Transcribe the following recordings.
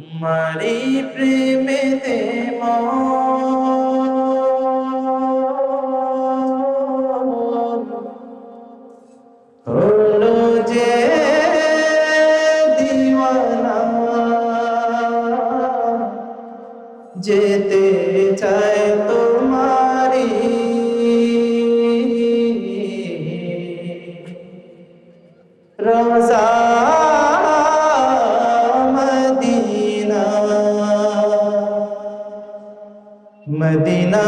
তোমারি প্রেমেতে মন হলো যে দিওয়ানা, যেতে চায় তোমারি রোজা Medina, Medina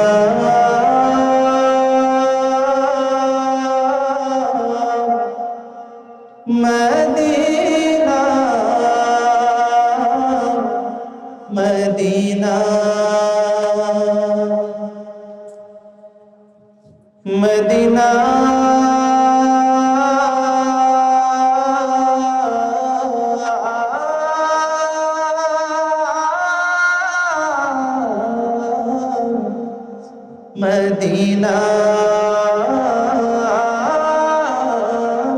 Medina Medina Medina Medina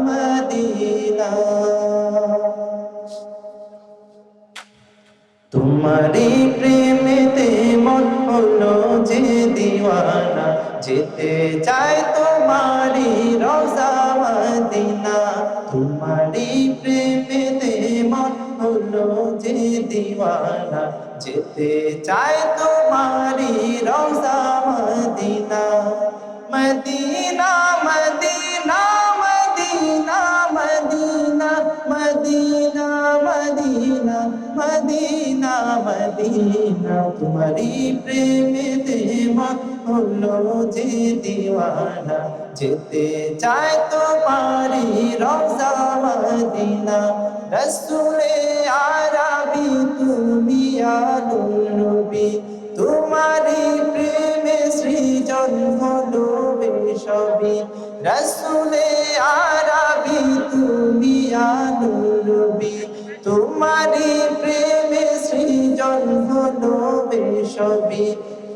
Medina. তোমারি প্রেমেতে মন হলো যে দিওয়ানা, যেতে চায় তোমারি রওজা মদিনা। তোমারি প্রেমেতে মন হলো যে দিওয়ানা, যেতে চায় তোমারি রওজা Medina. Medina Medina Medina Medina Medina Medina Medina Medina. তোমারি প্রেমেতে মন হলো যে দিওয়ানা, যেতে চায় তোমারি রওজা মদিনা। রসুলে আরবি তুমি আলোর নবী, তোমারি প্রেমে সৃজন হলো সবই। রসুলে আরবি তুমি আলোর নবী, তোমারি প্রেমে সৃজন হলো সবই।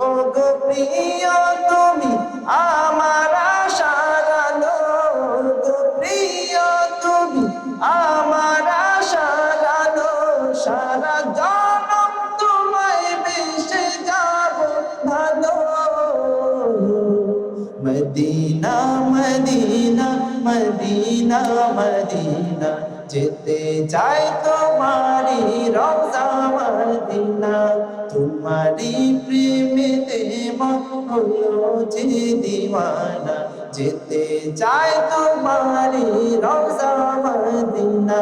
ও গো প্রিয় তুমি আমার আশার আলো, গো প্রিয় তুমি আমার আশার আলো। সারা জনম তোমায় বেসে যাব ভালো। মদিনা মদিনা মদিনা মদিনা, যেতে চাই তোমারি রওজা মদিনা। তোমারি প্রেমেতে মন হলো যে দিওয়ানা, যেতে চাই তোমারি রওজা মদিনা।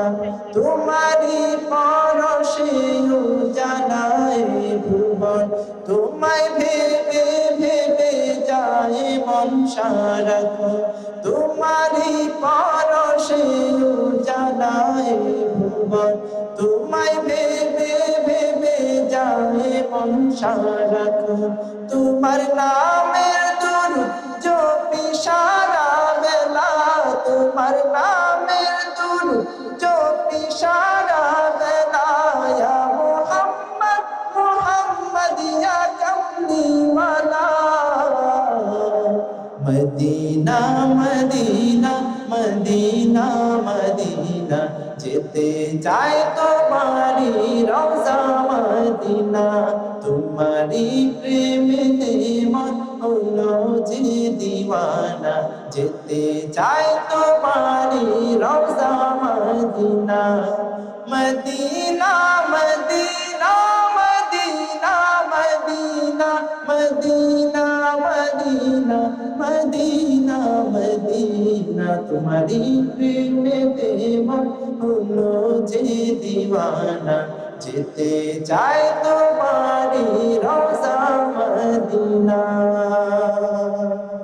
তোমারি পরশে উজালায় ভুবন, তোমায় ভেবে ভেবে যায় মন সারাক্ষণ। তোমারি পরশে উজালায় ভুবন, তোমায় ভেবে ভেবে যায় মন সারাক্ষণ। তোমার নামের দুরূদ জপি সারা বেলা, তোমার নামের দুরূদ জপি সারা বেলা। ইয়া মুহাম্মদ মুহাম্মদ ইয়া কামলিওয়ালা। মদিনা মদিনা মদিনা মদিনা, যেতে চায় তোমারি রওজা মদিনা। তোমারি প্রেমেতে মন হলো যে দিওয়ানা, যেতে চায় তোমারি রওজা Medina. Medina Medina Medina Medina Medina Medina Medina Medina. তোমারি প্রেমেতে মন হলো যে দিওয়ানা, যেতে চায় তোমারি রওজা মদিনা।